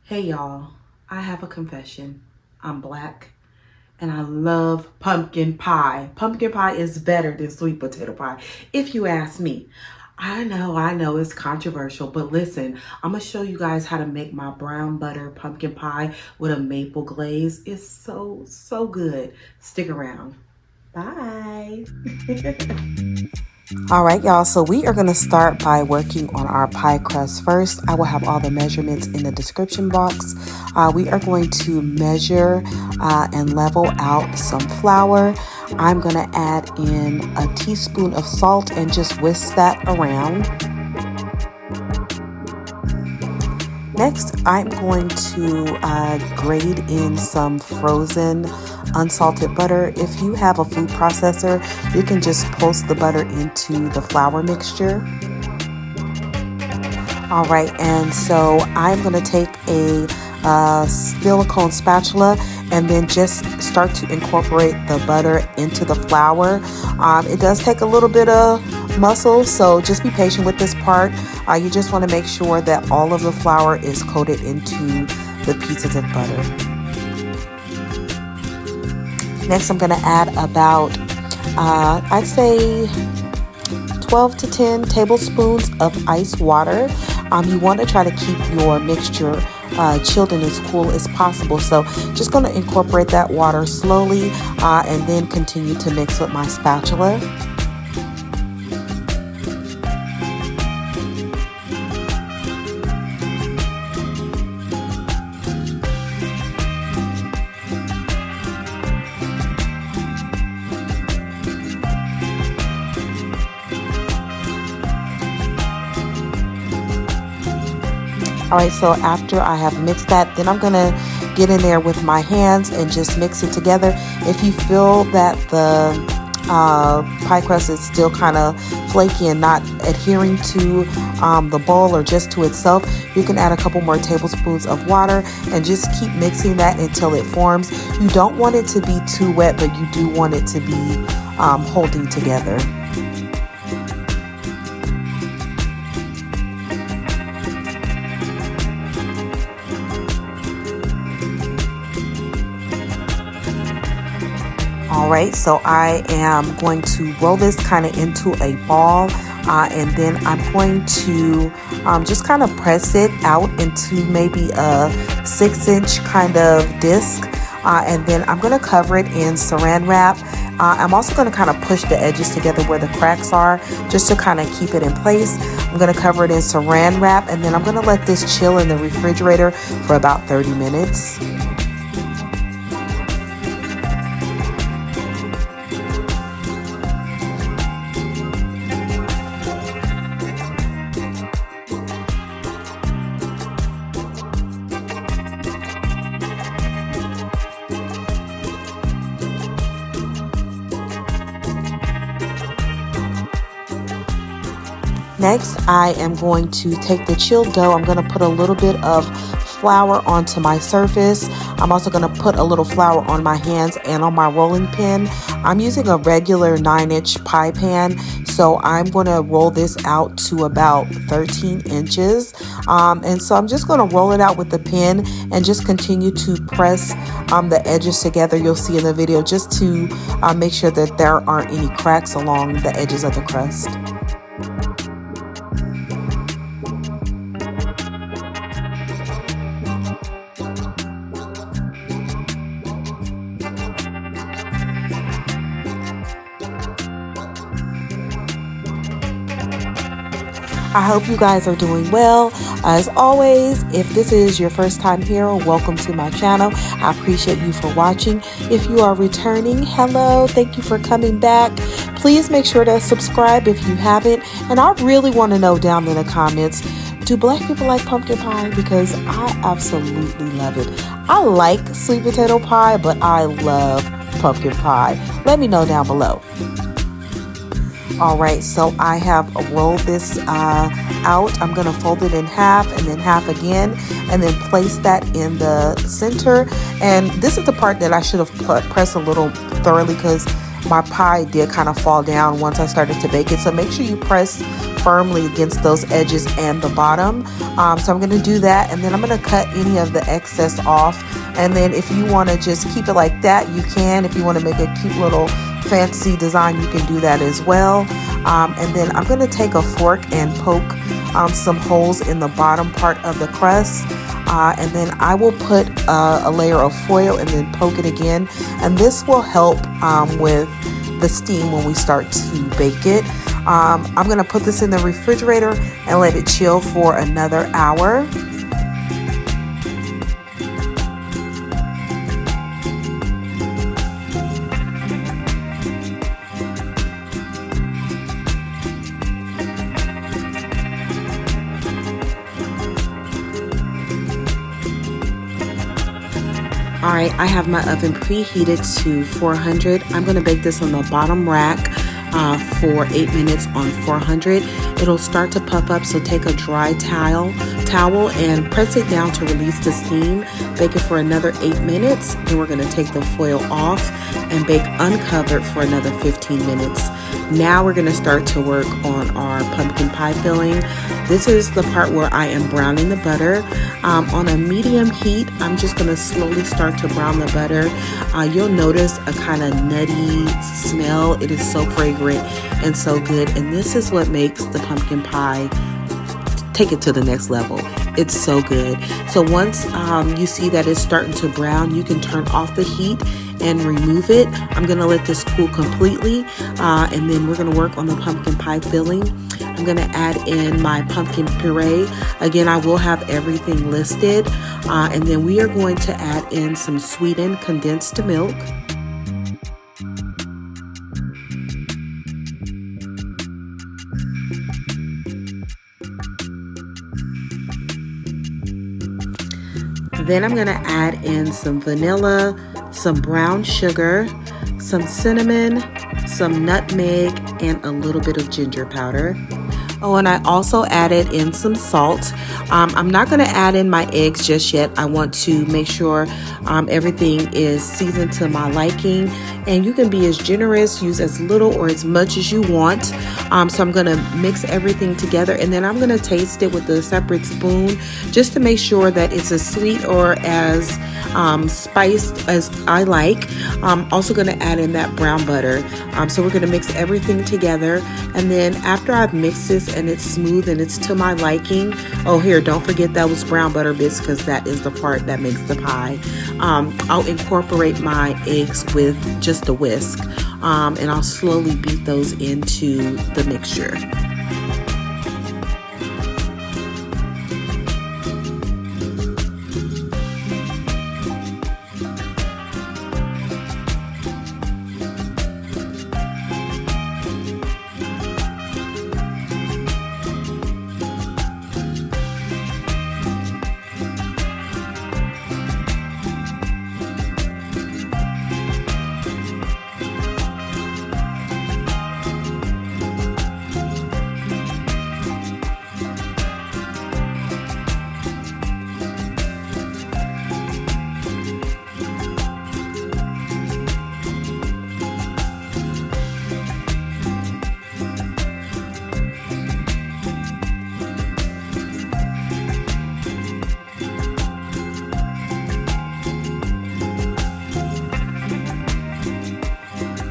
Hey y'all, I have a confession. I'm black and I love pumpkin pie. Pumpkin pie is better than sweet potato pie, if you ask me. I know it's controversial, but listen, I'm gonna show you guys how to make my brown butter pumpkin pie with a maple glaze. It's so good. Stick around. Bye. All right, y'all, so we are going to start by working on our pie crust first. I will have all the measurements in the description box. We are going to measure and level out some flour. I'm going to add in a teaspoon of salt and just whisk that around. Next, I'm going to grate in some frozen unsalted butter. If you have a food processor, you can just pulse the butter into the flour mixture. All right, and so I'm going to take a silicone spatula and then just start to incorporate the butter into the flour. It does take a little bit of muscle, so just be patient with this part. You just want to make sure that all of the flour is coated into the pieces of butter. Next, I'm going to add about, I'd say 12 to 10 tablespoons of ice water. You want to try to keep your mixture chilled and as cool as possible. So just going to incorporate that water slowly and then continue to mix with my spatula. All right, so after I have mixed that, then I'm gonna get in there with my hands and just mix it together. If you feel that the pie crust is still kind of flaky and not adhering to the bowl or just to itself, you can add a couple more tablespoons of water and just keep mixing that until it forms. You don't want it to be too wet, but you do want it to be holding together. All right, so I am going to roll this kind of into a ball and then I'm going to just kind of press it out into maybe a 6-inch kind of disc and then I'm going to cover it in Saran wrap. I'm also going to kind of push the edges together where the cracks are just to kind of keep it in place. I'm going to cover it in Saran wrap and then I'm going to let this chill in the refrigerator for about 30 minutes. Next, I am going to take the chilled dough. I'm going to put a little bit of flour onto my surface. I'm also going to put a little flour on my hands and on my rolling pin. I'm using a regular 9-inch pie pan, so I'm going to roll this out to about 13 inches. And so I'm just going to roll it out with the pin and just continue to press the edges together. You'll see in the video just to make sure that there aren't any cracks along the edges of the crust. I hope you guys are doing well. As always, if this is your first time here, welcome to my channel. I appreciate you for watching. If you are returning, hello, thank you for coming back. Please make sure to subscribe if you haven't. And I really want to know down in the comments, do black people like pumpkin pie? Because I absolutely love it. I like sweet potato pie, but I love pumpkin pie. Let me know down below. All right, so I have rolled this out. I'm going to fold it in half and then half again and then place that in the center. And this is the part that I should have pressed a little thoroughly because my pie did kind of fall down once I started to bake it. So make sure you press firmly against those edges and the bottom. So I'm going to do that, and then I'm going to cut any of the excess off. And then if you want to just keep it like that, you can. If you want to make a cute little fancy design, you can do that as well. And then I'm going to take a fork and poke some holes in the bottom part of the crust. And then I will put a layer of foil and then poke it again. And this will help with the steam when we start to bake it. I'm going to put this in the refrigerator and let it chill for another hour. Alright, I have my oven preheated to 400. I'm going to bake this on the bottom rack for 8 minutes on 400. It'll start to puff up, so take a dry towel and press it down to release the steam. Bake it for another 8 minutes. Then we're going to take the foil off and bake uncovered for another 15 minutes. Now we're going to start to work on our pumpkin pie filling. This is the part where I am browning the butter. On a medium heat, I'm just going to slowly start to brown the butter. You'll notice a kind of nutty smell. It is so fragrant and so good. And this is what makes the pumpkin pie take it to the next level. It's so good. So once you see that it's starting to brown, you can turn off the heat and remove it. I'm going to let this cool completely, and then we're going to work on the pumpkin pie filling. I'm going to add in my pumpkin puree. Again, I will have everything listed, and then we are going to add in some sweetened condensed milk. Then I'm going to add in some vanilla, some brown sugar, some cinnamon, some nutmeg, and a little bit of ginger powder. Oh, and I also added in some salt. I'm not going to add in my eggs just yet. I want to make sure everything is seasoned to my liking. And you can be as generous, use as little or as much as you want. So I'm going to mix everything together, and then I'm going to taste it with a separate spoon just to make sure that it's as sweet or as spiced as I like. I'm also going to add in that brown butter. So we're going to mix everything together, and then after I've mixed this and it's smooth and it's to my liking, oh here, don't forget that was brown butter bits, because that is the part that makes the pie. I'll incorporate my eggs with just a whisk, and I'll slowly beat those into the mixture.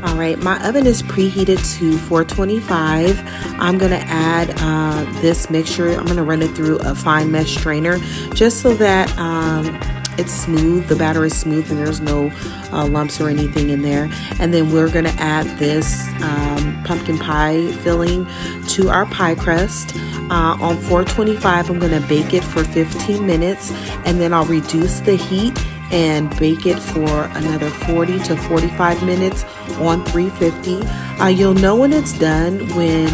All right, my oven is preheated to 425. I'm gonna add this mixture. I'm gonna run it through a fine mesh strainer just so that it's smooth, the batter is smooth and there's no lumps or anything in there. And then we're gonna add this pumpkin pie filling to our pie crust. On 425, I'm gonna bake it for 15 minutes, and then I'll reduce the heat and bake it for another 40 to 45 minutes on 350. You'll know when it's done when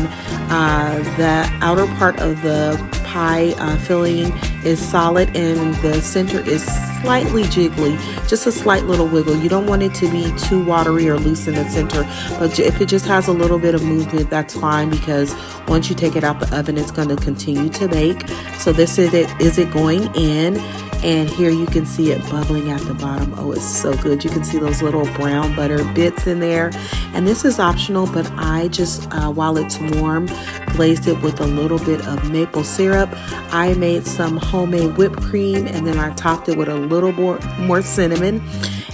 the outer part of the pie filling is solid and the center is slightly jiggly, just a slight little wiggle. You don't want it to be too watery or loose in the center, but if it just has a little bit of movement, that's fine, because once you take it out the oven, it's going to continue to bake. So this is it going in, and here you can see it bubbling at the bottom. Oh, it's so good. You can see those little brown butter bits in there, and this is optional, but I just while it's warm, glazed it with a little bit of maple syrup. I made some homemade whipped cream, and then I topped it with a little more cinnamon.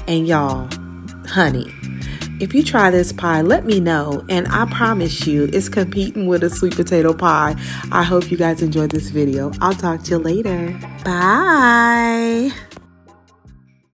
And y'all, honey, if you try this pie, let me know, and I promise you it's competing with a sweet potato pie. I hope you guys enjoyed this video. I'll talk to you later. Bye.